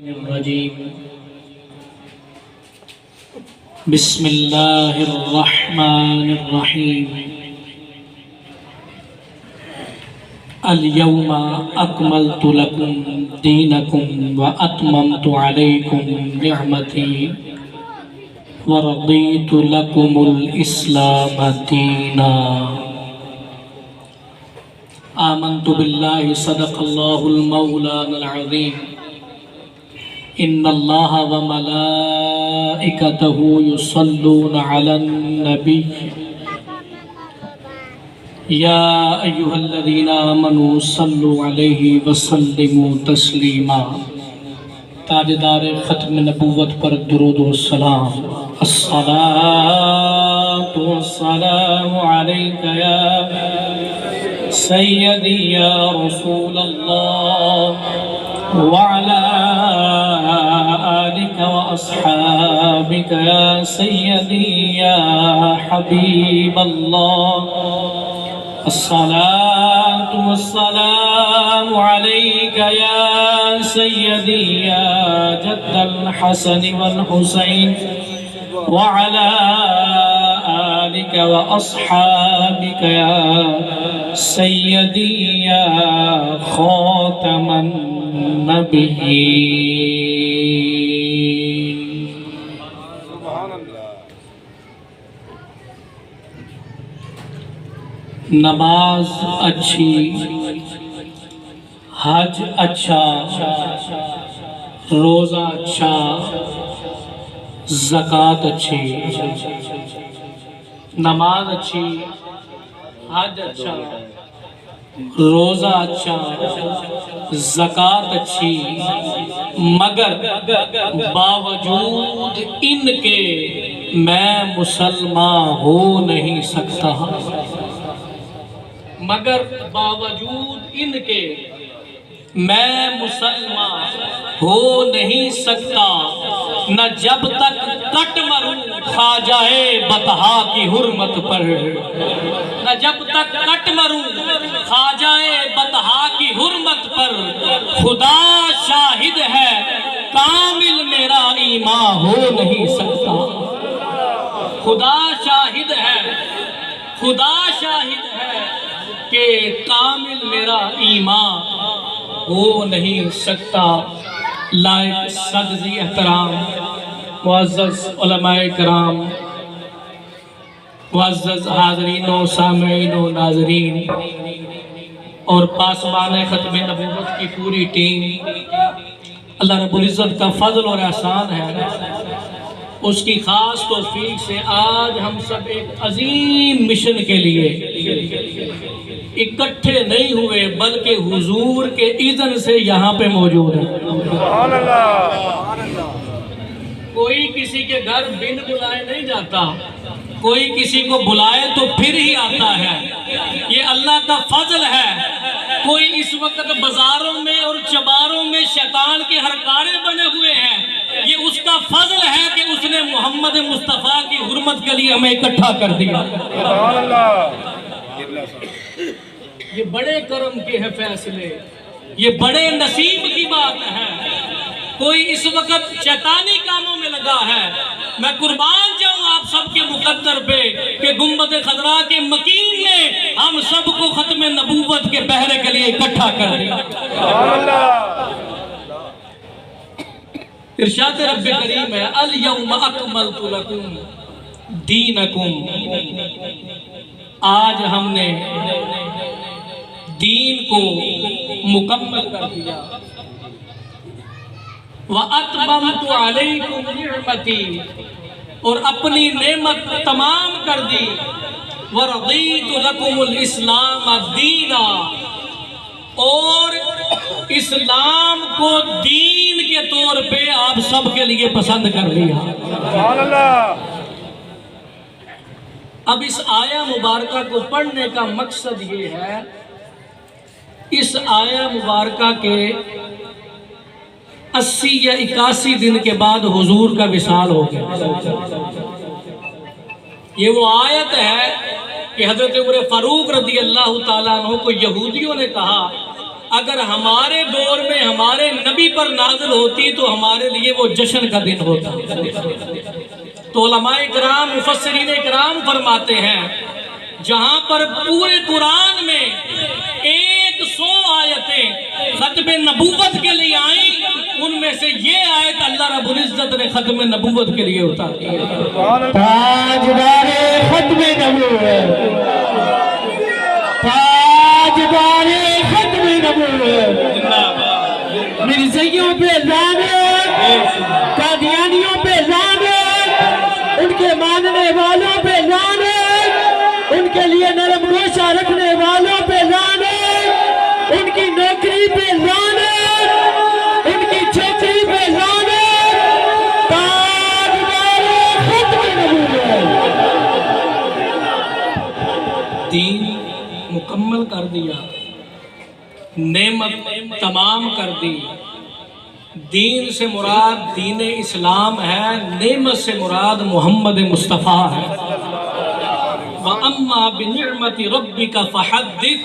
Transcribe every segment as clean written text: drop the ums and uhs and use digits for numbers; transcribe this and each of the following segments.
الرجیم بسم اللہ الرحمن الرحیم اليوم اکملت لکم دینکم واتممت علیکم نعمتی ورضیت لکم الاسلام دینا آمنت باللہ صدق اللہ المولانا العظیم ان اللہ وملائکتہ یصلون علی النبی یا ایہا الذین آمنوا صلوا علیہ وسلموا تسلیما۔ تاجدار ختم نبوت پر درود و سلام، الصلاۃ والسلام علیک یا سیدی یا رسول اللہ وعلى آلك وأصحابك يا سيدي يا حبيب الله الصلاة والسلام عليك يا سيدي يا جد الحسن والحسين وعلى آلك وأصحابك يا سيدي يا خاتم النبيين۔ نماز اچھی، حج اچھا، روزہ اچھا، زکوٰۃ اچھی۔ نماز اچھی، حج اچھا، روزہ اچھا، زکوٰۃ اچھی، مگر باوجود ان کے میں مسلمان ہو نہیں سکتا، مگر باوجود ان کے میں مسلمان ہو نہیں سکتا، نہ جب تک کٹ مروں خواجہ بطحا کی حرمت پر، نہ جب تک کٹ مروں خواجہ بطحا کی حرمت پر، خدا شاہد ہے کامل میرا ایمان ہو نہیں سکتا، خدا شاہد ہے، خدا شاہد ہے کہ کامل میرا ایمان ہو نہیں سکتا۔ لائق سبزی احترام معزز علماء کرام، معزز حاضرین و سامعین و ناظرین اور پاسبان ختم نبوت کی پوری ٹیم، اللہ رب العزت کا فضل اور احسان ہے، اس کی خاص توفیق سے آج ہم سب ایک عظیم مشن کے لیے اکٹھے نہیں ہوئے بلکہ حضور کے اذن سے یہاں پہ موجود ہیں۔ کوئی کسی کے گھر بن بلائے نہیں جاتا، کوئی کسی کو بلائے تو پھر ہی آتا ہے، یہ اللہ کا فضل ہے۔ کوئی اس وقت بازاروں میں اور چباروں میں شیطان کے ہرکارے بنے ہوئے ہیں، یہ اس کا فضل ہے کہ اس نے محمد مصطفیٰ کی حرمت کے لیے ہمیں اکٹھا کر دیا۔ یہ بڑے کرم کے ہیں فیصلے، یہ بڑے نصیب کی بات ہے۔ کوئی اس وقت شیطانی کاموں میں لگا ہے، میں قربان جاؤں آپ سب کے مقدر پہ کہ گنبد خضراء کے مکین نے ہم سب کو ختم نبوت کے پہرے کے لیے اکٹھا کر دیا۔ ارشاد رب کریم ہے الیوم اکملت لکم دینکم، آج ہم نے دین کو مکمل کر دیا، وَأَتْمَمْتُ عَلَيْكُمْ نِعْمَتِي، اور اپنی نعمت تمام کر دی، وَرَضِيتُ لَكُمُ الْإِسْلَامَ دِينًا، اور اسلام کو دین کے طور پہ آپ سب کے لیے پسند کر لیا۔ اب اس آیہ مبارکہ کو پڑھنے کا مقصد یہ ہے، اس آیہ مبارکہ کے 80 یا 81 دن کے بعد حضور کا وصال ہو گیا۔ یہ وہ آیت ہے کہ حضرت عمر فاروق رضی اللہ تعالیٰ عنہ کو یہودیوں نے کہا اگر ہمارے دور میں ہمارے نبی پر نازل ہوتی تو ہمارے لیے وہ جشن کا دن ہوتا. تو علماء کرام مفسرین کرام فرماتے ہیں جہاں پر پورے قرآن میں 100 آیتیں ختم نبوت کے لیے آئیں، ان میں سے یہ آیت اللہ رب العزت نے ختم نبوت کے لیے اتاری ہے. تاجدار ختم نبوت، تاجدار ختم نبوت، مرزائیوں پہ لعنت، قادیانیوں پہ لعنت، ان کے ماننے والوں پہ لعنت، ان کے لیے نرم گوشہ رکھنے والوں پہ لعنت، ان کی نوکری پہ لعنت، ان کی چھوکری پہ لعنت. تاجدار ختم نبوت، دین مکمل کر دیا، نعمت تمام کر دی. دین سے مراد دین اسلام ہے، نعمت سے مراد محمد مصطفیٰ ہے. وَأَمَّا بِنِعْمَةِ رَبِّكَ فَحَدِّثْ،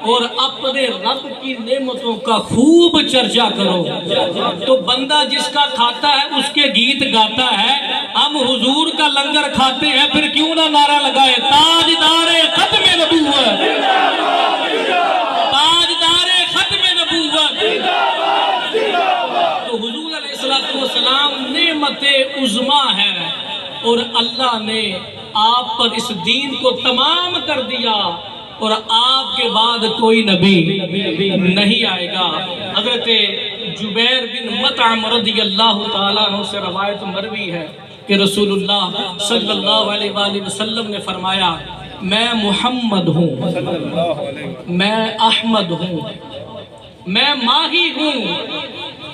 اور اپنے رب کی نعمتوں کا خوب چرچا کرو. تو بندہ جس کا کھاتا ہے اس کے گیت گاتا ہے. ہم حضور کا لنگر کھاتے ہیں، پھر کیوں نہ نعرہ لگائے تاجدار ختم نبوت، تاجدار ختم نبوت. تو حضور علیہ السلام نعمت عظمیٰ ہے، اور اللہ نے آپ پر اس دین کو تمام کر دیا، اور آپ کے بعد کوئی نبی نہیں آئے گا. حضرت جبیر بن مطعم رضی اللہ تعالیٰ عنہ سے روایت مروی ہے کہ رسول اللہ صلی اللہ علیہ وآلہ وسلم نے فرمایا میں محمد ہوں، میں احمد ہوں، میں ماہی ہوں.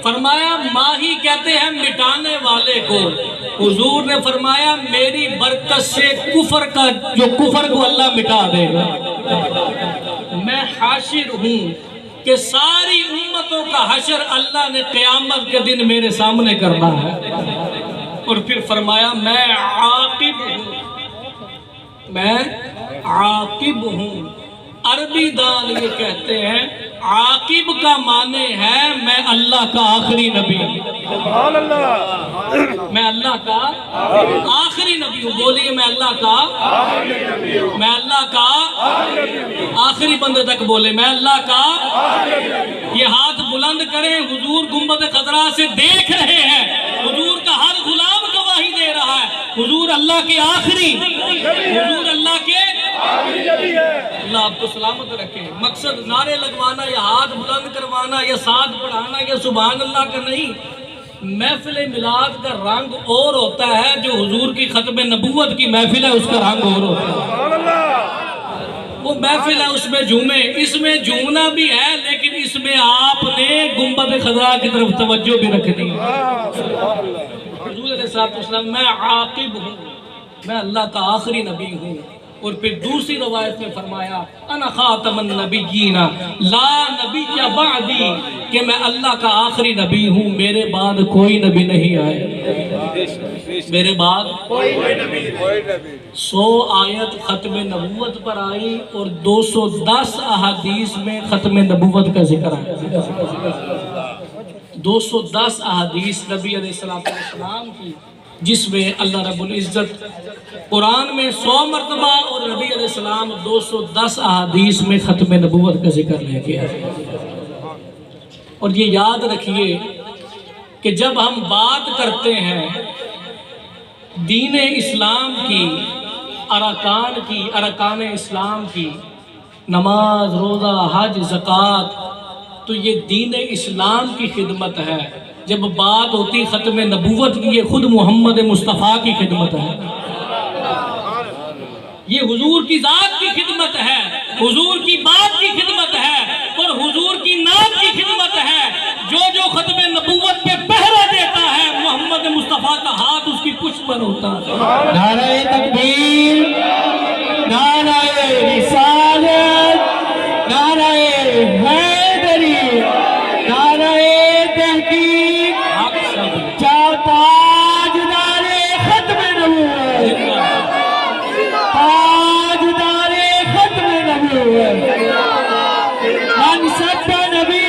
فرمایا ماہی کہتے ہیں مٹانے والے کو. حضور نے فرمایا میری برکت سے کفر کو اللہ مٹا دے گا. میں حاشر ہوں کہ ساری امتوں کا حشر اللہ نے قیامت کے دن میرے سامنے کرنا ہے. اور پھر فرمایا میں عاقب ہوں، میں عاقب ہوں. عربی دان یہ کہتے ہیں عاقب کا معنی ہے میں اللہ کا آخری نبی ہوں. میں اللہ کا آخری نبی ہوں. بولیے میں اللہ کا، میں اللہ کا آخری بندے تک بولے میں اللہ کا. یہ ہاتھ بلند کریں. حضور گنبد خضرا سے دیکھ رہے ہیں، حضور کا ہر غلام گواہی دے رہا ہے حضور اللہ کے آخری، حضور اللہ کے اللہ آپ کو سلامت رکھے. مقصد نعرے لگوانا یا ہاتھ بلند کروانا یا ساتھ پڑھانا یا سبحان اللہ کا نہیں. محفل میلاد کا رنگ اور ہوتا ہے، جو حضور کی ختم نبوت کی محفل ہے اس کا رنگ اور ہوتا ہے. وہ محفل ہے اس میں جھومے، اس میں جھومنا بھی ہے، لیکن اس میں آپ نے گنبد خضرا کی طرف توجہ بھی رکھنی ہے. حضور علیہ السلام میں عاقب ہوں، میں اللہ کا آخری نبی ہوں. اور پھر دوسری روایت میں فرمایا انا خاتم النبیین لا نبی بعدی، کہ میں اللہ کا آخری نبی ہوں، میرے بعد کوئی نبی نہیں آئے، میرے بعد کوئی نبی. 100 آیت ختم نبوت پر آئی اور 210 احادیث میں ختم نبوت کا ذکر آیا. 210 احادیث نبی علیہ السلام کی، جس میں اللہ رب العزت قرآن میں 100 مرتبہ اور نبی علیہ السلام 210 احادیث میں ختم نبوت کا ذکر لے کے آئے. اور یہ یاد رکھیے کہ جب ہم بات کرتے ہیں دین اسلام کی، ارکان اسلام کی، نماز، روزہ، حج، زکوٰۃ، تو یہ دین اسلام کی خدمت ہے. جب بات ہوتی ختم نبوت کی، یہ خود محمد مصطفیٰ کی خدمت ہے، یہ حضور کی ذات کی خدمت ہے، حضور کی بات کی خدمت ہے، اور حضور کی نام کی خدمت ہے. جو ختم نبوت پہ پہرا دیتا ہے محمد مصطفیٰ کا ہاتھ اس کی پشت پر ہوتا ہے. نعرہ تکبیر، نعرہ رسالت، نعرہ حیدری، نعرہ تحقیق، تاجدار ختم نبوت، تاجدار ختم نبوت. من سب نبی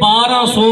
1200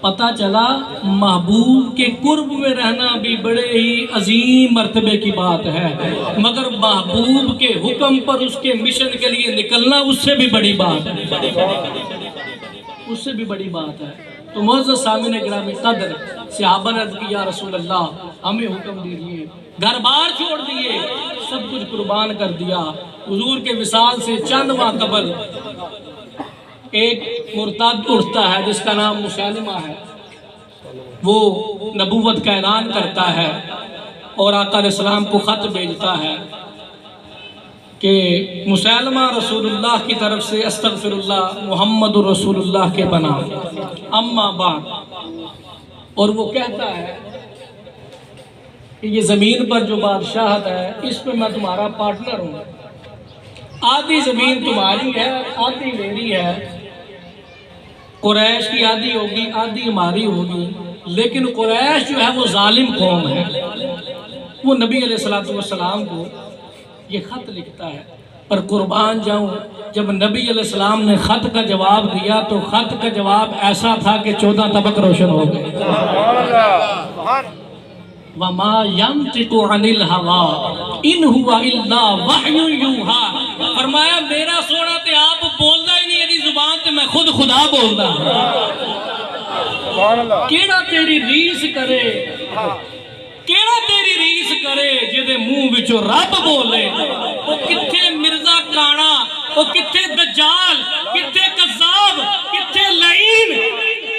پتہ چلا محبوب کے قرب میں رہنا بھی بڑے ہی عظیم مرتبے کی بات ہے، مگر محبوب کے حکم پر اس کے مشن کے لیے نکلنا اس سے بھی بڑی بات ہے، اس سے بھی بڑی بات ہے۔ تو معزز سامعین گرامی قدر، صحابہ نے عرض کی یا رسول اللہ ہمیں حکم دیجیے، گھر بار چھوڑ دیے، سب کچھ قربان کر دیا۔ حضور کے وصال سے چند ماہ قبل ایک مرتد اٹھتا ہے جس کا نام مسیلمہ ہے، وہ نبوت کا اعلان کرتا ہے اور آقا علیہ السلام کو خط بھیجتا ہے کہ مسیلمہ رسول اللہ کی طرف سے استغفر اللہ محمد رسول اللہ کے بنا، اما بعد، اور وہ کہتا ہے کہ یہ زمین پر جو بادشاہت ہے اس پہ میں تمہارا پارٹنر ہوں، آدھی زمین تمہاری ہے آدھی میری ہے، قریش کی آدھی ہوگی آدھی ہماری ہوگی، لیکن قریش جو ہے وہ ظالم قوم ہے۔ وہ نبی علیہ السلام کو یہ خط لکھتا ہے، پر قربان جاؤں جب نبی علیہ السلام نے خط کا جواب دیا تو خط کا جواب ایسا تھا کہ 14 طبق روشن ہو گئے۔ وَمَا يَنْطِقُ عَنِ الْهَوَىٰ إِنْ هُوَ إِلَّا وَحْيٌ يُوحَىٰ، فرمایا میرا سونا تے آپ بولدا ہی نہیں، ایدی زبان تے میں خود خدا بولدا کیڑا تیری ریس کرے، کیڑا تیری ریس کرے جدے منہ وچوں رب بولے، او کتھے مرزا کانا، او کتھے دجال، کتھے کذاب، کتھے لعین،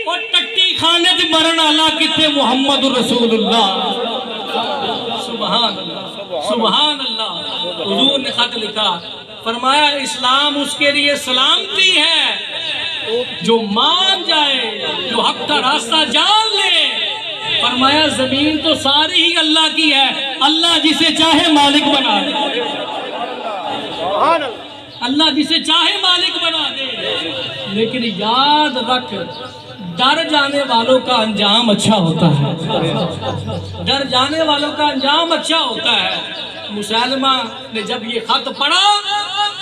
او ٹٹی خانے تے مرن والا کتھے محمد رسول اللہ۔ سبحان اللہ سبحان اللہ۔ حضور نے خط لکھا، فرمایا اسلام اس کے لیے سلامتی ہے جو مان جائے، جو حق کا راستہ جان لے۔ فرمایا زمین تو ساری ہی اللہ کی ہے، اللہ جسے چاہے مالک بنا دے، اللہ جسے چاہے مالک بنا دے، لیکن یاد رکھ ڈر جانے والوں کا انجام اچھا ہوتا ہے، ڈر جانے والوں کا انجام اچھا ہوتا ہے۔ مسیلمہ نے جب یہ خط پڑھا،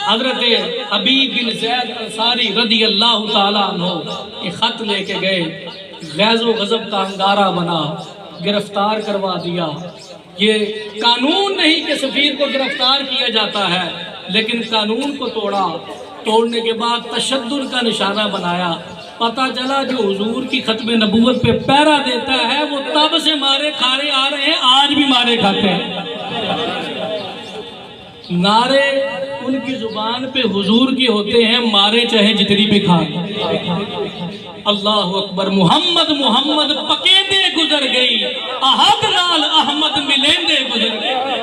حضرت حبیب بن زید انصاری رضی اللہ تعالیٰ عنہ یہ خط لے کے گئے، غیظ و غضب کا انگارہ بنا، گرفتار کروا دیا۔ یہ قانون نہیں کہ سفیر کو گرفتار کیا جاتا ہے، لیکن قانون کو توڑنے کے بعد تشدد کا نشانہ بنایا۔ پتہ چلا جو حضور کی ختم نبوت پہ پیرا دیتا ہے وہ تب سے مارے کھارے آ رہے ہیں، آج بھی مارے کھاتے ہیں۔ نعرے ان کی زبان پہ حضور کے ہوتے ہیں، مارے چاہے جتنی بھی کھا۔ اللہ اکبر، محمد محمد پکیندے گزر گئی، احد نال احمد ملیندے گزر گئی۔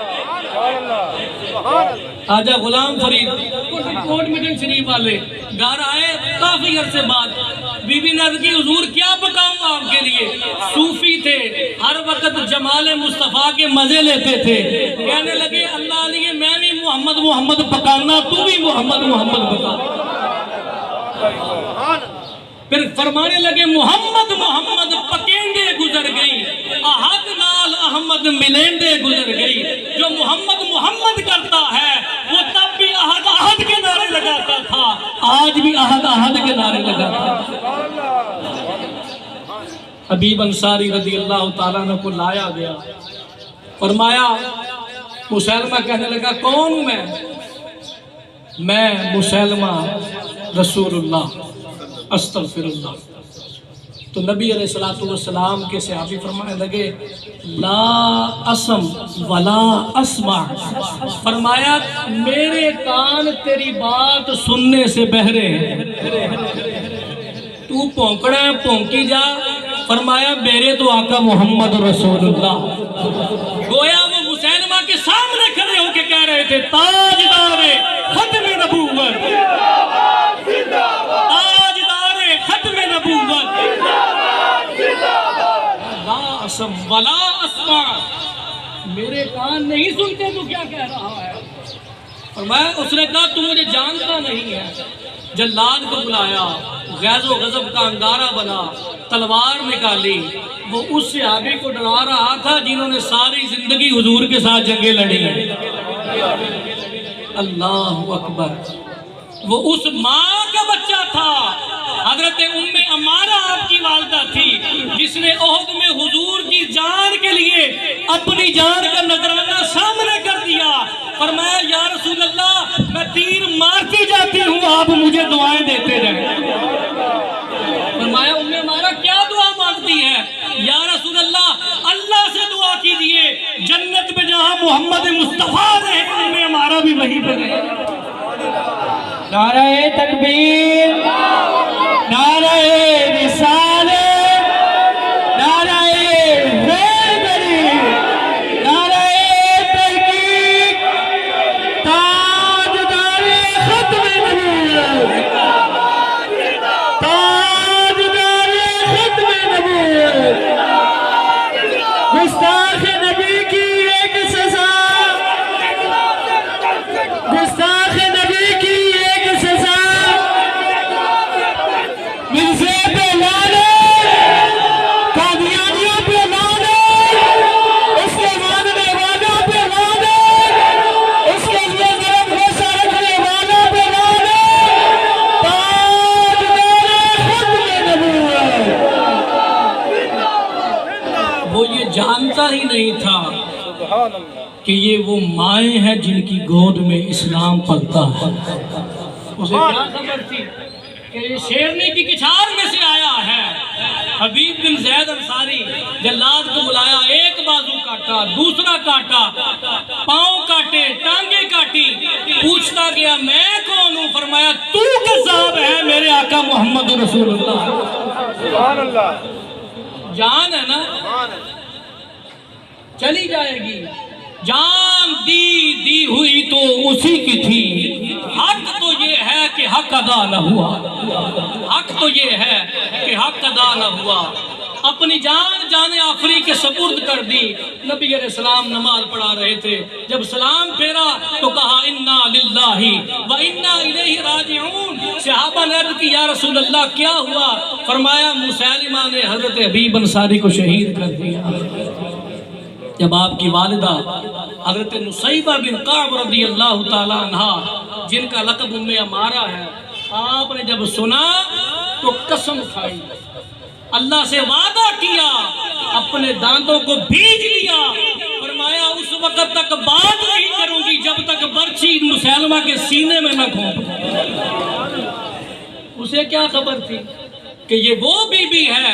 خواجہ غلام فرید کوٹ میٹنگ شریف والے گھر آئے کافی عرصے بعد، بی بی نے کی حضور کیا پکاؤں آپ کے لیے؟ صوفی تھے، ہر وقت جمال مصطفیٰ کے مزے لیتے تھے، کہنے لگے اللہ علیہ میں بھی محمد محمد پکانا، تو بھی محمد محمد پکا۔ پھر فرمانے لگے محمد محمد پکیندے گزر گئی، احد نال احمد ملیندے گزر گئی۔ جو محمد محمد کرتا ہے وہ تب بھی احد احد کے نعرے لگاتا تھا، آج بھی احد احد کے نعرے لگاتا ہے۔ حبیب انصاری رضی اللہ تعالیٰ عنہ کو لایا گیا، فرمایا مسیلمہ کہنے لگا کون ہوں میں مسیلمہ رسول اللہ استغفر اللہ۔ تو نبی علیہ السلام کے صحابی فرمانے لگے لا اسم ولا اسمع، فرمایا میرے کان تیری بات سننے سے بہرے ہیں، تو پونکڑا ہے پونکی جا۔ فرمایا میرے تو آقا محمد رسول اللہ، گویا وہ مسیلمہ کے سامنے کھڑے ہو کے کہہ رہے تھے تاجدار ختم نبوت، تاجدار ختم نبوت، لا اسم ولا اسمع، میرے کان نہیں سنتے تو کیا کہہ رہا ہے۔ فرمایا اس نے کہا تو مجھے جانتا نہیں ہے۔ جلاد کو بلایا، غیظ و غضب کا انگارہ بنا، تلوار نکالی، وہ اس صحابی کو ڈرا رہا تھا جنہوں نے ساری زندگی حضور کے ساتھ جنگیں لڑی ہیں۔ اللہ اکبر، وہ اس ماں کا بچہ تھا حضرت ام عمارہ آپ کی والدہ تھی جس نے احد میں حضور کی جان کے لیے اپنی جان کا نذرانہ سامنے کر دیا. فرمایا یا رسول اللہ میں تیر مارتی جاتی ہوں آپ مجھے دعائیں دیتے رہیں. فرمایا ام عمارہ کیا دعا مانگتی ہے؟ یا رسول اللہ اللہ سے دعا کیجئے جنت میں جہاں محمد مصطفیٰ رہے ام عمارہ بھی وہیں پہ رہے. نعرہ تکبیر، نعرہ رسالت، نعرہ حیدری، نعرہ تحقیق، تاجدار ختم نبوت، تاجدار ختم نبوت. گستاخ نبی کی ایک سزا، گستاخ نبی کی ایک سزا، مرزے پہ لعنت، قادیانیوں پہ لعنت، اس کے ماننے والوں پہ لعنت، اس کے لیے نرم غصہ رکھنے والوں پہ لعنت. تاجدار ختم نبوت. وہ یہ جانتا ہی نہیں تھا کہ یہ وہ مائیں ہیں جن کی گود میں اسلام پلتا ہے. اسے کیا خبر تھی کہ یہ شیرنی کی کچھار میں سے آیا ہے. حبیب بن زید انصاری جلاد کو بلایا، ایک بازو کاٹا، دوسرا کاٹا، پاؤں کاٹے، ٹانگیں کاٹی. پوچھتا گیا میں کون ہوں؟ فرمایا تو کذاب ہے میرے آقا محمد رسول اللہ. سبحان اللہ. جان ہے نا چلی جائے گی. جان دی ہوئی تو اسی کی تھی. حق تو یہ ہے کہ حق ادا نہ ہوا. حق تو یہ ہے کہ حق ادا نہ ہوا. اپنی جان آفری کے سپرد کر دی. نبی علیہ السلام نماز پڑھا رہے تھے، جب سلام پھیرا تو کہا انا للہ و انا الیہ راجعون. صحابہ نے عرض کی یا رسول اللہ کیا ہوا؟ فرمایا مسیلمہ نے حضرت حبیب انصاری کو شہید کر دیا. جب آپ کی والدہ حضرت نصیبہ بن کعب رضی اللہ تعالیٰ عنہ جن کا لقب ام عمارہ ہے، آپ نے جب سنا تو قسم کھائی، اللہ سے وعدہ کیا، اپنے دانتوں کو بھیج لیا. فرمایا اس وقت تک بات نہیں کروں گی جب تک برچھی مسیلمہ کے سینے میں نہ گھونپ. اسے کیا خبر تھی کہ یہ وہ بی بی ہے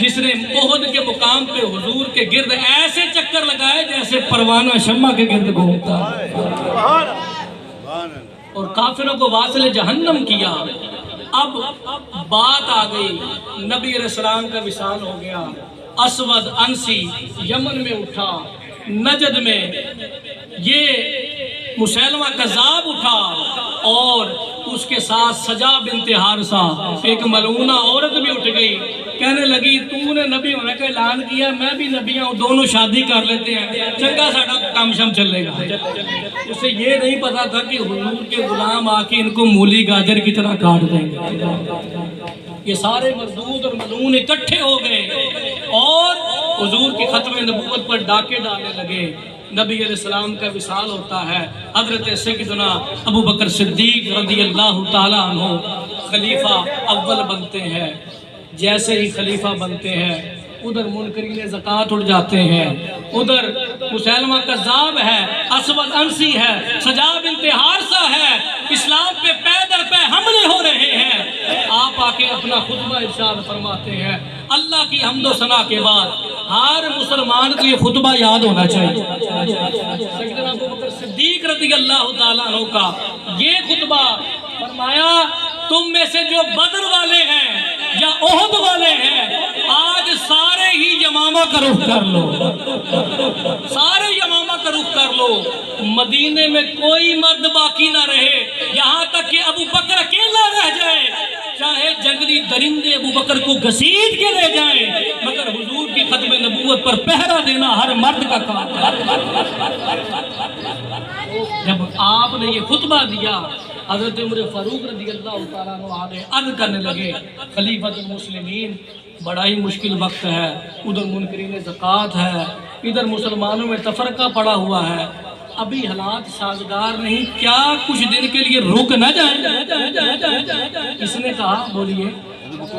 جس نے احد کے مقام پہ حضور کے گرد ایسے چکر لگائے جیسے پروانہ شمع کے گرد گھومتا ہے اور کافروں کو واصل جہنم کیا. اب بات آ گئی، نبی علیہ السلام کا وصال ہو گیا. اسود انسی یمن میں اٹھا، نجد میں یہ مسیلمہ کذاب اٹھا اور اس کے ساتھ سجا بنت حارثہ ایک ملعونہ عورت بھی اٹھ گئی. کہنے لگی تو نے نبی ہونے کا اعلان کیا، میں بھی نبی ہوں، دونوں شادی کر لیتے ہیں، چنگا ساڑھا کام شم چلے گا. اسے یہ نہیں پتا تھا کہ حضور کے غلام آ کے ان کو مولی گاجر کی طرح کاٹ دیں گے. یہ سارے مردود اور ملعون اکٹھے ہو گئے اور حضور کی ختم نبوت پر ڈاکے ڈالنے لگے. نبی علیہ السلام کا وصال ہوتا ہے. حضرت سیدنا ابو بکر صدیق رضی اللہ تعالیٰ عنہ خلیفہ اول بنتے ہیں. جیسے ہی خلیفہ بنتے ہیں ادھر منکرین زکوٰۃ اٹھ جاتے ہیں، ادھر مسیلمہ کذاب ہے، اسود انسی ہے، سجا بنت حارثہ ہے، اسلام پہ پے در پے حملے ہو رہے ہیں. آپ آ کے اپنا خطبہ ارشاد فرماتے ہیں. اللہ کی حمد و ثنا کے بعد ہر مسلمان کو یہ خطبہ یاد ہونا چاہیے. سیدنا ابو بکر صدیق رضی اللہ تعالیٰ عنہ کا یہ خطبہ، فرمایا تم میں سے جو بدر والے ہیں یا احد والے ہیں آج سارے ہی یمامہ کا رخ کر لو، سارے یمامہ کا رخ کر لو. مدینے میں کوئی مرد باقی نہ رہے، یہاں تک کہ ابو بکر اکیلا رہ جائے، چاہے جنگلی درندے ابو بکر کو گھسیٹ کے لے جائیں، مگر حضور کی ختم نبوت پر پہرا دینا ہر مرد کا کام ہے. جب آپ نے یہ خطبہ دیا حضرت عمر فاروق رضی اللہ تعالیٰ عنہ آگے عرض کرنے لگے خلیفۃ المسلمین بڑا ہی مشکل وقت ہے، ادھر منکرین زکوٰۃ ہے، ادھر مسلمانوں میں تفرقہ پڑا ہوا ہے، ابھی حالات سازگار نہیں، کیا کچھ دن کے لیے رک نہ جائیں؟ اس نے کہا بولیے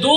2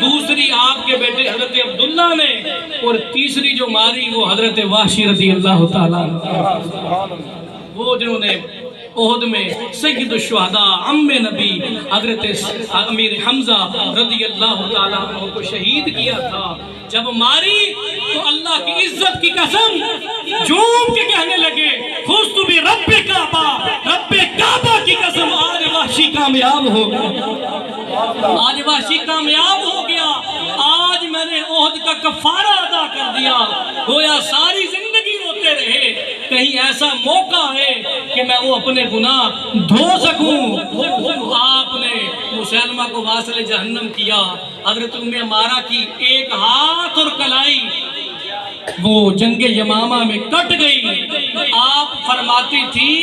دوسری آپ کے بیٹے حضرت عبداللہ نے، اور تیسری جو ماری وہ حضرت وحشی رضی اللہ تعالیٰ عنہ، وہ جنہوں نے احد میں سید الشہداء عم نبی حضرت امیر حمزہ رضی اللہ تعالیٰ عنہ کو شہید کیا تھا۔ جب ماری تو اللہ کی عزت کی قسم جھوم کے کہنے لگے خذت برب کعبہ، رب کعبہ کی قسم آج وحشی کامیاب ہو گیا، آج وحشی کامیاب ہو گیا، آج میں نے احد کا کفارہ ادا کر دیا۔ گویا ساری زندگی روتے رہے کہیں ایسا موقع ہے کہ میں وہ اپنے گناہ دھو سکوں۔ آپ نے مسلمہ کو واصل جہنم کیا، حضرت ام عمارہ کی ایک ہاتھ اور کلائی وہ جنگ یمامہ میں کٹ گئی۔ آپ فرماتی تھی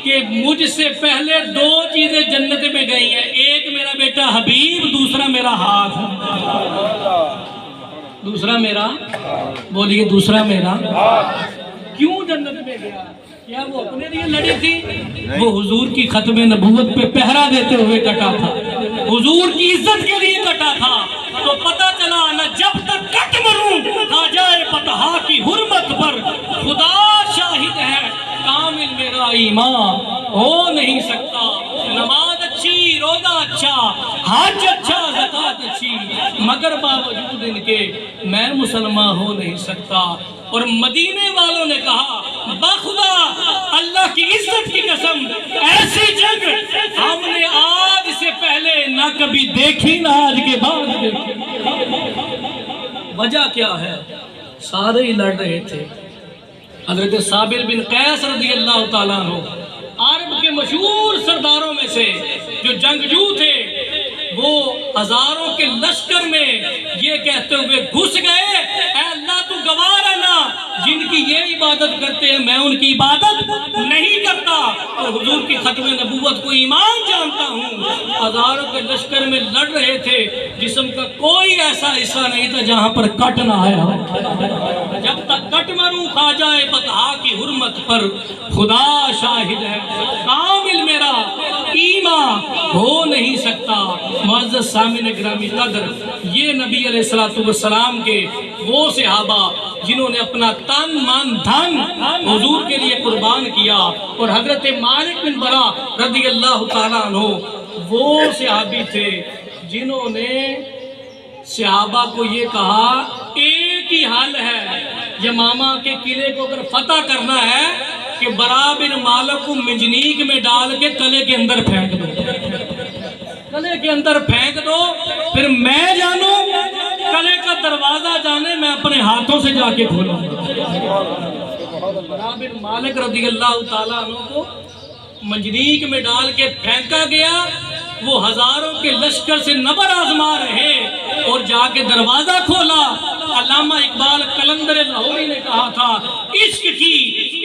کہ مجھ سے پہلے دو چیزیں جنت میں گئی ہیں، ایک میرا بیٹا حبیب، دوسرا میرا ہاتھ۔ دوسرا میرا، بولیے دوسرا میرا، کیوں جنت میں گیا؟ کیا وہ اپنے لیے لڑی تھی؟ وہ حضور کی ختم نبوت پہ پہرا دیتے ہوئے کٹا تھا، حضور کی عزت کے لیے کٹا تھا۔ تو پتہ چلا نہ جب تک کٹ مروں آ جائے فتحہ کی حرمت پر، خدا شاہد ہے کامل میرا ایمان ہو نہیں سکتا۔ نماز اچھی، روزہ اچھا، حج اچھا، زکوٰۃ اچھی، مگر باوجود ان کے میں مسلمان ہو نہیں سکتا۔ اور مدینے والوں نے کہا بخدا اللہ کی عزت کی قسم، ایسی جنگ ہم نے آج سے پہلے نہ کبھی دیکھی نہ آج کے بعد دیکھی۔ وجہ کیا ہے؟ سارے ہی لڑ رہے تھے۔ حضرت صابر بن قیس رضی اللہ تعالیٰ عنہ عرب کے مشہور سرداروں میں سے جو جنگجو تھے، وہ ہزاروں کے لشکر میں یہ کہتے ہوئے گھس گئے اے اللہ تو گواہ رہنا، جن کی یہ عبادت کرتے ہیں میں ان کی عبادت نہیں کرتا، اور حضور کی ختم نبوت کو ایمان جانتا ہوں۔ ہزاروں کے لشکر میں لڑ رہے تھے، جسم کا کوئی ایسا حصہ نہیں تھا جہاں پر کٹ نہ آیا ہو۔ جب تک کٹ مروں کھا جائے فتحہ کی حرمت پر، خدا شاہد ہے کامل میرا ایمان ہو نہیں سکتا۔ معزز سامعین گرامی قدر، یہ نبی علیہ السلام کے وہ صحابہ جنہوں نے اپنا تن من دھن حضور کے لیے قربان کیا، اور حضرت مالک بن برا رضی اللہ تعالیٰ عنہ وہ صحابی تھے جنہوں نے صحابہ کو یہ کہا ایک ہی حل ہے، یمامہ کے قلعے کو اگر فتح کرنا ہے کہ برا بن مالک کو منجنیق میں ڈال کے قلعے کے اندر پھینک دو، قلعے کے اندر پھینک دو، پھر میں جانوں قلعے کا دروازہ جانے میں اپنے ہاتھوں سے جا کے کھولوں۔ برا بن مالک رضی اللہ تعالیٰ عنہ کو منجنیق میں ڈال کے پھینکا گیا، وہ ہزاروں کے لشکر سے نبر آزما رہے اور جا کے دروازہ کھولا۔ علامہ اقبال قلندر لاہوری نے کہا تھا عشق کی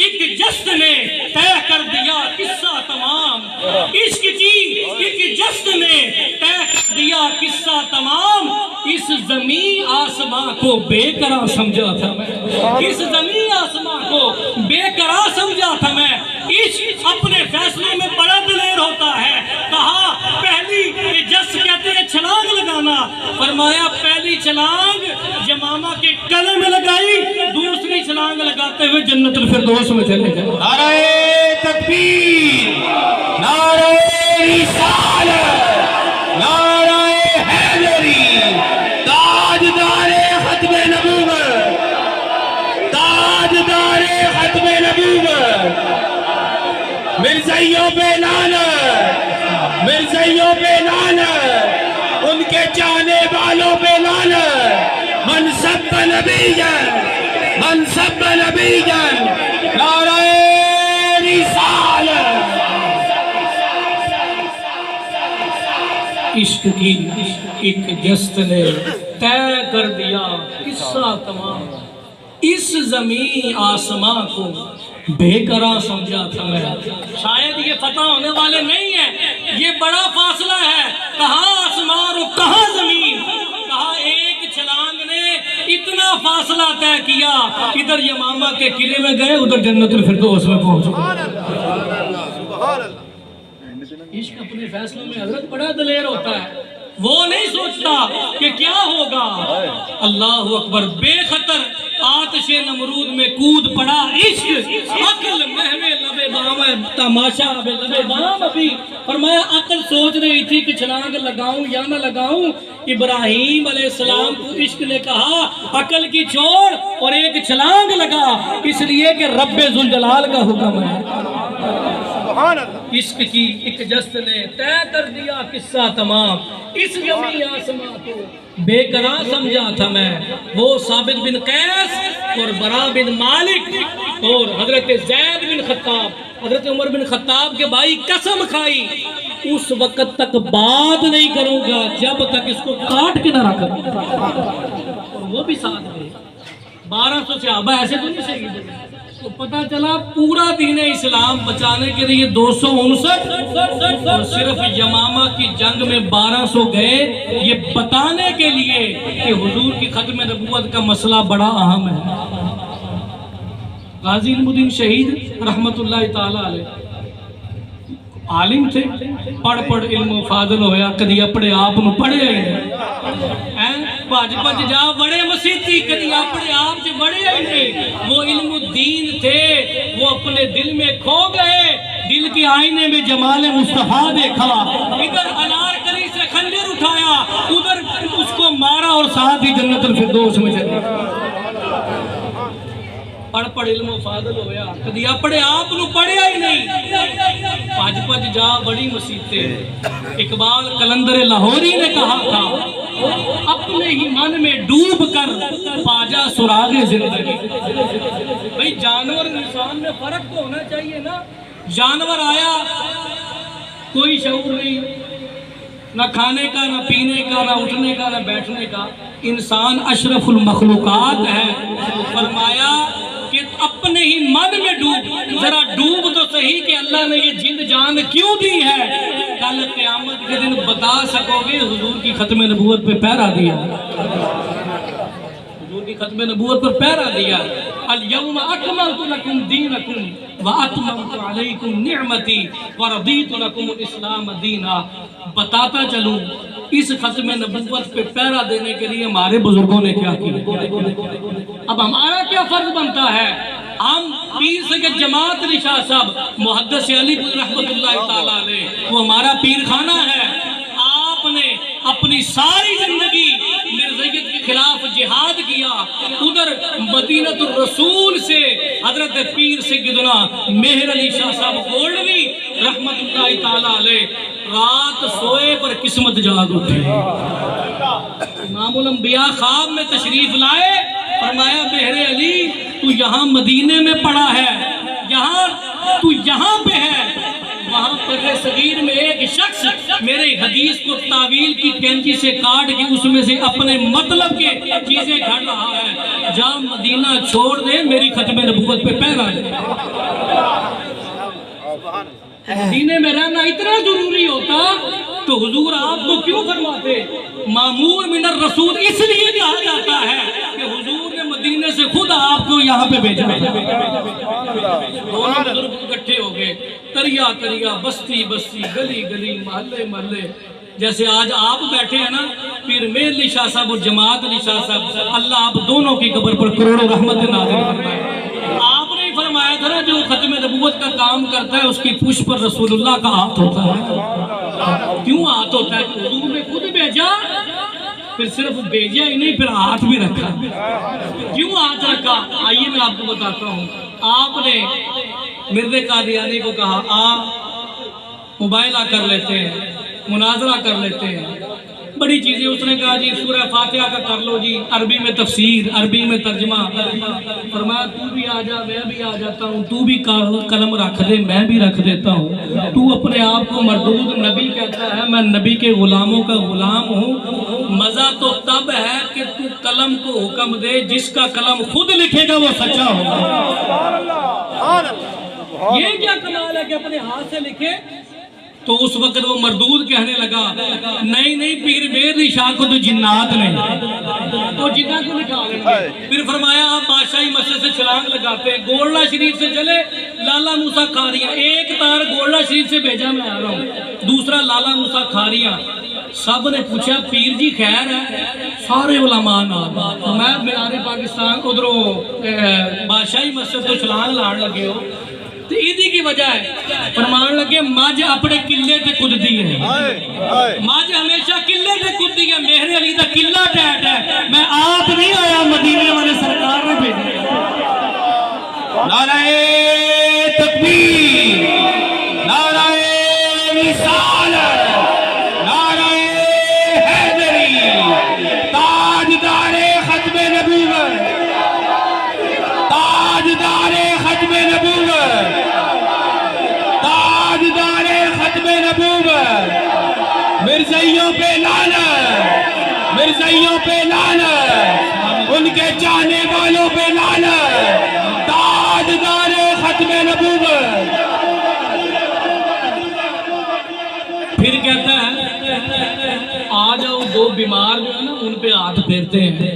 ایک جست نے طے کر دیا قصہ تمام، عشق کی ایک جست نے طے کر دیا قصہ تمام، اس زمین آسمان کو بے قرار سمجھا تھا میں، اس زمین آسمان کو بے قرار سمجھا تھا میں۔ عشق اپنے فیصلوں میں بڑا دلیر ہوتا ہے، کہا پہلی جس کہتے ہیں چھلانگ لگانا، فرمایا پہلی چھلانگ یمامہ کے قلعے میں لگائی، دوسری چھلانگ لگاتے ہوئے جنت الفردوس میں چلے گئے۔ نعرہ تکبیر، نعرہ رسالت، نعرہ حیدری، تاجدار ختم نبوت، تاجدار ختم نبوت، مرزائیوں پہ لعنت، مرزائیوں پہ لعنت، ان کے چاہنے والوں پہ لعنت، من سب نبیًا، من سب نبیًا، نعرہ رسالت۔ عشق کی ایک جست نے طے کر دیا قصہ تمام، اس زمین آسمان کو بے قرار سمجھا تھا میں۔ شاید یہ فتح ہونے والے نہیں ہیں، یہ بڑا فاصلہ ہے، کہاں آسمان اور کہاں زمین، کہاں ایک چھلانگ نے اتنا فاصلہ طے کیا، ادھر یمامہ کے قلعے میں گئے، ادھر جنت الفردوس میں پہنچ گئے۔ عشق اپنے فیصلوں میں حضرت بڑا دلیر ہوتا ہے، وہ نہیں سوچتا کہ کیا ہوگا. اللہ اکبر. بے خطر آتش نمرود میں کود پڑا عشق، عقل محو لبے بام ہے تماشا بے لبے بام. ابھی فرمایا عقل سوچ رہی تھی کہ چھلانگ لگاؤں یا نہ لگاؤں. ابراہیم علیہ السلام کو عشق نے کہا عقل کی چھوڑ اور ایک چھلانگ لگا، اس لیے کہ رب ذوالجلال کا حکم ہے. عشق کی ایک جست نے طے کر دیا قصہ تمام. اس یمی آسماں کو بے قرار سمجھا تھا میں، وہ ثابت بن قیس اور برا بن مالک اور حضرت زید بن خطاب، حضرت عمر بن خطاب کے بھائی قسم کھائی اس وقت تک بات نہیں کروں گا جب تک اس کو کاٹ کے نہ رکھوں. اور وہ بھی ساتھ گئے. 1200 صحابہ ایسے تو نہیں شہید ہوئے. تو پتہ چلا پورا دین اسلام بچانے کے لیے 259 اور صرف یمامہ کی جنگ میں 1200 گئے، یہ بتانے کے لیے کہ حضور کی ختم نبوت کا مسئلہ بڑا اہم ہے. غازی علم الدین شہید رحمت اللہ تعالی علیہ عالم تھے، پڑھ علم و فاضل ہویا، کدی اپنے آپ نو پڑھیا ہی نہیں. بھج جا بڑے مسیحی، کدی اپنے آپ سے بڑے ہی نہیں. وہ علم الدین تھے، وہ اپنے دل میں کھو گئے. دل کے آئینے میں جمال مصطفیٰ دیکھا، ادھر انارکلی سے خنجر اٹھایا، ادھر اس کو مارا اور ساتھ ہی جنت الفردوس میں چلے. پڑھ علم و فاضل ہویا، کدی اپنے آپ نو پڑھیا ہی نہیں. پج جا بڑی مسیتے. اقبال قلندر لاہوری نے کہا تھا اپنے ہی من میں ڈوب کر پاجا سراغ زندگی. بھئی جانور انسان میں فرق تو ہونا چاہیے نا. جانور آیا کوئی شعور نہیں، نہ کھانے کا، نہ پینے کا، نہ اٹھنے کا، نہ بیٹھنے کا. انسان اشرف المخلوقات ہے. فرمایا کہ اپنے ہی من میں ڈوب، ذرا ڈوب تو صحیح کہ اللہ نے یہ جند جان کیوں دی ہے. کل قیامت کے دن بتا سکو گے حضور کی ختم نبوت پہ پہرا دیا، حضور کی ختم نبوت پر پہرا دیا. الیوم اکملت لکم دینکم واتممت علیکم نعمتی ورضیت لکم الاسلام دینا. بتاتا چلوں اس ختم نبوت پہ پہرا دینے کے لیے ہمارے بزرگوں نے کیا کیا. اب ہمارا کیا فرض بنتا ہے؟ ہم پیر سید جماعت علی شاہ صاحب محدث علی رحمت اللہ تعالیٰ علیہ، وہ ہمارا پیر خانہ ہے. آپ نے اپنی ساری زندگی مرزائیت کے خلاف جہاد کیا. ادھر مدینہ الرسول سے حضرت پیر سیدنا مہر علی شاہ صاحب گولڈوی رحمت اللہ تعالیٰ علیہ رات سوئے پر قسمت جاگ اٹھے. امام الانبیاء خواب میں تشریف لائے، فرمایا مہر علی تو یہاں مدینے میں پڑا ہے، یہاں تو یہاں پہ ہے. وہاں پر صغیر میں ایک شخص میرے حدیث کو تعویل کی کینچی سے کاٹ کے اس میں سے اپنے مطلب کے چیزیں گھڑ رہا ہے. جا مدینہ چھوڑ دے، میری ختم نبوت پہ پہرا ہے. مدینے میں رہنا اتنا ضروری ہوتا تو حضور آپ کو کیوں فرماتے؟ مامور من الرسول اس لیے کہا جاتا ہے کہ حضور نے مدینے سے خود آپ کو یہاں پہ بھیجا. دونوں بزرگ اکٹھے ہو گئے، تریا تریا، بستی بستی، گلی گلی، محلے محلے. جیسے آج آپ بیٹھے ہیں نا، پیر مہر علی شاہ صاحب اور جماعت علی شاہ صاحب، اللہ آپ دونوں کی قبر پر کروڑوں رحمت نازل فرمائے. آپ نے فرمایا تھا نا جو ختم نبوت کا کام کرتا ہے اس کی پشت پر رسول اللہ کا ہاتھ ہوتا ہے. کیوں ہاتھ ہوتا ہے؟ حضور نے خود بھیجا، پھر صرف بھیجا ہی نہیں، پھر ہاتھ بھی رکھا. کیوں ہاتھ رکھا؟ آئیے میں آپ کو بتاتا ہوں. آپ نے مرزا قادیانی کو کہا آپ مباہلہ کر لیتے ہیں، مناظرہ کر لیتے ہیں، بڑی چیزیں. اس نے کہا جی سورہ فاتحہ کا کر لو جی، عربی میں تفسیر، عربی میں ترجمہ. فرمایا تو بھی آ جا، میں بھی آ جاتا ہوں، تو بھی قلم رکھ دے، میں بھی رکھ دیتا ہوں. تو اپنے آپ کو مردود نبی کہتا ہے، میں نبی کے غلاموں کا غلام ہوں. مزہ تو تب ہے کہ تو قلم کو حکم دے، جس کا قلم خود لکھے گا وہ سچا ہوگا. یہ کیا کمال ہے کہ اپنے ہاتھ سے لکھے. تو اس وقت وہ مردود کہنے لگا نہیں نہیں پیر مہر علی شاہ کو تو جنات نے تو جنات کو لکھا لیں گے. پھر فرمایا آپ بادشاہی مسجد سے چھلانگ لگاتے ہیں، گولڈا شریف سے چلے لالا موسیٰ کھاریاں، ایک تار گولڈا شریف سے بھیجا میں آ رہا ہوں، دوسرا لالا موسیٰ کھاریاں. سب نے پوچھا پیر جی خیر ہے؟ سارے علماء میں مینار پاکستان ادھروں بادشاہی مسجد تو چھلانگ لان لگے ہو تو ایدی کی وجہ ہے فرمان لگے مجھ اپنے قلعے تے کدتی ہے، مجھ ہمیشہ قلعے تے کدتی ہے، میرے علی دا قلعہ ٹیٹ ہے، میں آپ نہیں آیا مدینے والے سرکار نے بھیجا۔ نعرہ تکبیر، نعرہ رسالت، نعرہ حیدری، تاجدار ختم نبوت، تاجدار ختم نبوت، تاجدار ختم نبوت، مرزائیوں پہ لعنت، مرزائیوں پہ لعنت، ان کے چاہنے والوں پہ لعنت، تاجدار ختم نبوت۔ پھر کہتا ہے آ جاؤ، دو بیمار جو ہے نا ان پہ ہاتھ پھیرتے ہیں،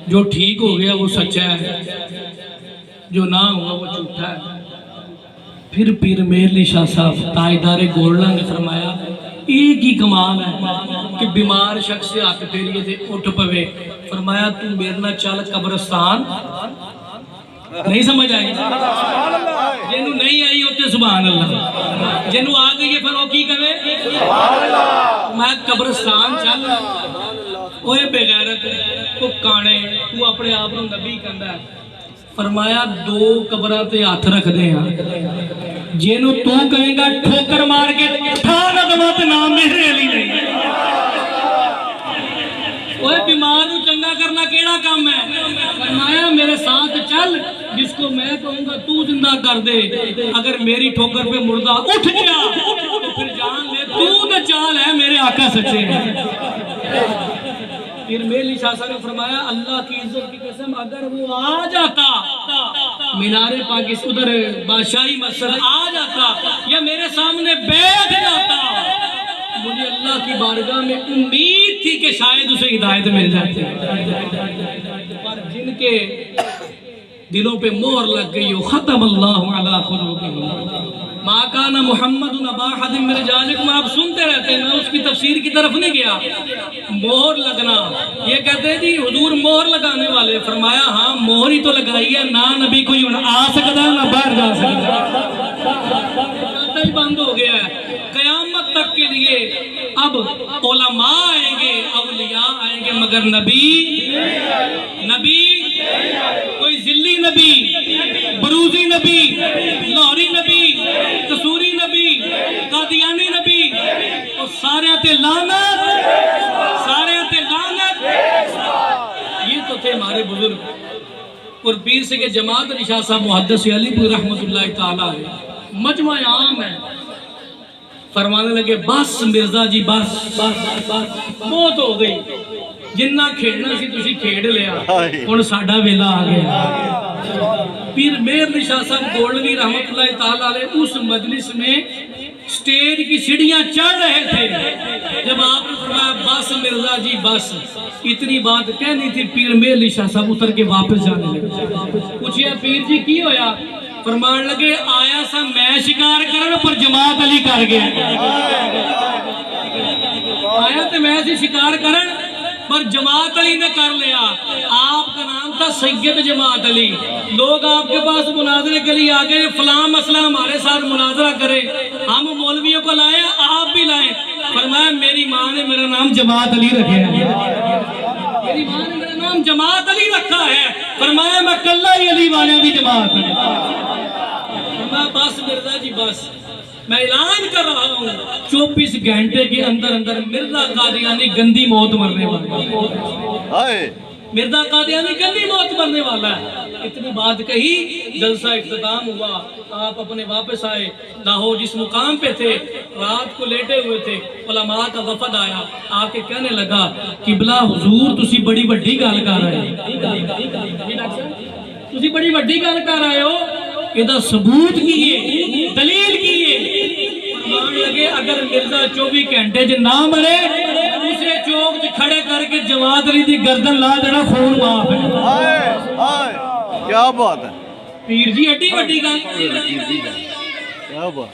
جو ٹھیک ہو گیا وہ سچا ہے، جو نہ ہوا وہ جھوٹا ہے۔ پھر پیر مہر علی شاہ صاحب تاجدار گولڈا نے فرمایا ایک ہی کمال ہے کہ بیمار شخص سے ہاتھ پھیریے تھے اٹھ پوے، فرمایا تو میرے نہ چل قبرستان۔ نہیں سمجھ آئی؟ جنہوں نہیں آئی ہوتے سبحان اللہ، جنہوں آ گئی ہے پھر وہ کی کرے؟ میں قبرستان چل، اوے بغیرت تو کانے تو اپنے آپ کو نبی کہندا ہے، فرمایا دو قبراں تے ہاتھ رکھ دے ہاں، جنہوں تو کہیں گا ٹھوکر مار کے ٹھان دما تے نام میرے علی نہیں۔ اوے بیمار کو چنگا کرنا کیڑا کام ہے؟ فرمایا میرے ساتھ چل، جس کو میں کہوں گا تو زندہ کر دے، اگر میری ٹھوکر پہ مردہ اٹھ گیا تو پھر جان لے تو نہ چال ہے میرے آقا سچے ہیں۔ پھر میرے شاہ صاحب نے فرمایا اللہ کی عزت کی قسم اگر وہ آ جاتا مینار پاکستان ادھر بادشاہی مسجد آ جاتا یا میرے سامنے بیٹھ جاتا، مجھے اللہ کی بارگاہ میں امید تھی کہ شاید اسے ہدایت مل جاتی، پر جن کے دلوں پہ مہر لگ گئی ہو ختم اللہ علی قلوبہم ما کان محمد ابا احد من رجالکم، آپ سنتے رہتے ہیں، میں اس کی تفسیر کی طرف نہیں گیا۔ مہر لگنا یہ کہتے ہیں جی حضور مہر لگانے والے، فرمایا ہاں مہر ہی تو لگائی ہے، نہ نبی کوئی آ سکتا ہے نہ باہر جا سکتا ہے، ہی بند ہو گیا ہے۔ قیامت تک کے لیے اب علماء آئیں گے، اولیاء آئیں گے، مگر نبی کوئی ذلی نبی، بروزی نبی، لاہوری نبی، قصوری نبی، قادیانی نبی، اور سارے تے لعنت، سارے تے لعنت۔ یہ تو تھے ہمارے بزرگ۔ اور پیر سے کہ جماعت علی شاہ صاحب محدث علی پور رحمۃ اللہ تعالیٰ ہے، مجمع عام ہے، فرمانے لگے بس مرزا جی بس بس بس بہت ہو گئی، جنہ کھیڑنا سی تسی کھیڑ لیا، ہن ساڈا ویلا آ گیا۔ پیر مہر علی شاہ صاحب گولڈوی رحمۃ اللہ تعالیٰ علیہ اس مجلس میں سٹیج کی سیڑھیاں چڑھ رہے تھے، جب آپ نے فرمایا بس مرزا جی بس، اتنی بات کہنی تھی، پیر مہر علی شاہ صاحب اتر کے واپس جانے لگے۔ پوچھیا پیر جی کی ہویا؟ فرمان لگے آیا سا میں شکار کرنا پر جماعت علی کر گیا، آیا تو میں سے شکار کرن پر جماعت علی نے کر لیا۔ آپ کا نام تھا سید جماعت علی، لوگ آپ کے پاس مناظرے کے لیے آگے فلاں مسئلہ ہمارے ساتھ مناظرہ کرے، ہم مولویوں کو لائے آپ بھی لائے، فرمایا میری ماں نے میرا نام جماعت علی رکھا ہے، میری ماں نے میرا نام جماعت علی رکھا ہے، فرمایا میں کلہ ہی علی والے بھی جماعت ہے۔ بس مرزا جی بس، میں اعلان کر رہا ہوں 24 گھنٹے کے اندر اندر مرزا قادیانی گندی موت مرنے والا ہے، مرزا قادیانی گندی موت مرنے والا ہے۔ اتنی بات کہی، جلسہ اختتام ہوا، آپ اپنے واپس آئے لاہور، جس مقام پہ تھے رات کو لیٹے ہوئے تھے، علماء کا وفد آیا، آ کے کہنے لگا قبلہ حضور تسی بڑی وڈی گل کر رہے ہو، تسی بڑی وڈی گل کر رہے ہو، یہ ثبوت کیے، دلیل کیے۔ فرمان لگے اگر مرزا 24 گھنٹے جو نہ مرے اسے چوک کھڑے کر کے جماعت علی دی گردن لا دینا، خون معاف ہے۔ کیا بات ہے پیر جی ہڈی وڈی گل، کیا بات،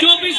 24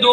2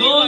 2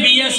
BSc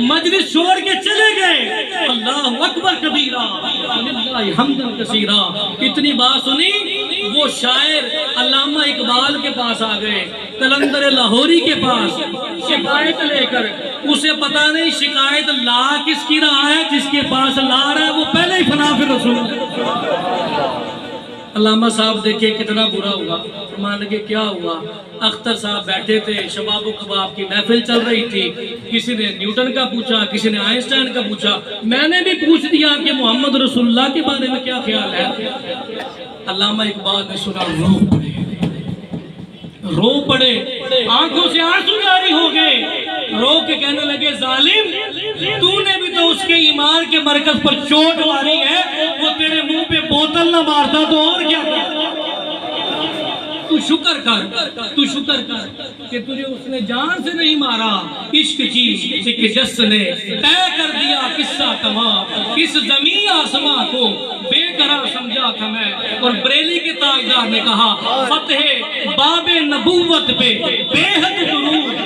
مجلس چھوڑ کے چلے گئے، اللہ اکبر کبیرہ وللہ حمدن کثیرہ، اتنی بات سنی، وہ شاعر علامہ اقبال کے پاس آ گئے، قلندر لاہوری کے پاس شکایت لے کر، اسے پتا نہیں شکایت لا کس کی رہا ہے، جس کے پاس لا رہا ہے وہ پہلے ہی فنا فی رسول ہے۔ علامہ صاحب دیکھیں کتنا برا ہوا، فرمانے لگے کیا ہوا؟ اختر صاحب بیٹھے تھے، شباب و کباب کی محفل چل رہی تھی، کسی نے نیوٹن کا پوچھا، کسی نے آئنسٹائن کا پوچھا، میں نے بھی پوچھ دیا کہ محمد رسول اللہ کے بارے میں کیا خیال ہے۔ علامہ اقبال نے سنا، رو پڑے، آنکھوں سے آنسو جاری ہو گئے، رو کے کہنے لگے ظالم، تو نے بھی تو اس کے ایمان کے مرکز پر چوٹ ماری ہے، وہ تیرے منہ پہ بوتل نہ مارتا تو اور کیا کرتا؟ تو شکر کر کہ تجھے اس نے جان سے نہیں مارا، عشق کی ایک جس نے طے کر دیا قصہ تمام، اس زمین آسماں کو بے قرار سمجھا تھا میں۔ اور بریلی کے تاجدار نے کہا، فتح باب نبوت پہ بے حد درود،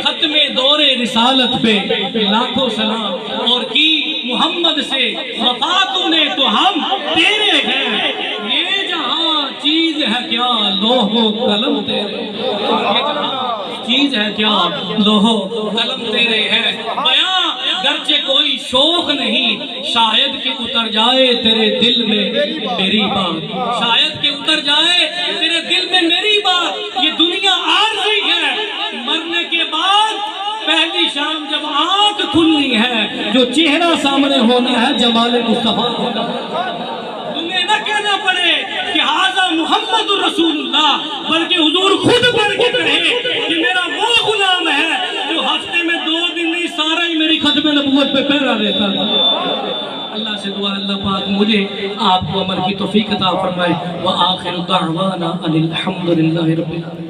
ختم دور رسالت پہ لاکھوں سلام، اور کی محمد سے وفا تو نے تو ہم تیرے ہیں، یہ جہاں چیز ہے کیا لوح و قلم تیرے، یہ جہاں چیز ہے کیا لوح و قلم تیرے ہیں، بیاں گرچہ کوئی شوق نہیں، شاید کہ اتر جائے تیرے دل میں میری بات، شاید کہ اتر جائے تیرے دل میں میری بات، یہ دنیا عارضی ہے، مرنے کے بعد پہلی شام جب آنکھ کھلنی ہے، جو چہرہ سامنے ہونا ہے جمال مصطفیٰ ہونا ہے، تمہیں نہ کہنا پڑے کہ ھذا محمد رسول اللہ، بلکہ حضور خود پڑھ کے کہے کہ میرا وہ غلام ہے جو ہفتے میں 2 دن نہیں سارا ہی میری ختم نبوت پہ پہرا دیتا تھا۔ اللہ سے دعا اللہ پاک مجھے آپ کو عمل کی توفیق عطا فرمائے، وآخر دعوانا ان الحمدللہ رب العالمین۔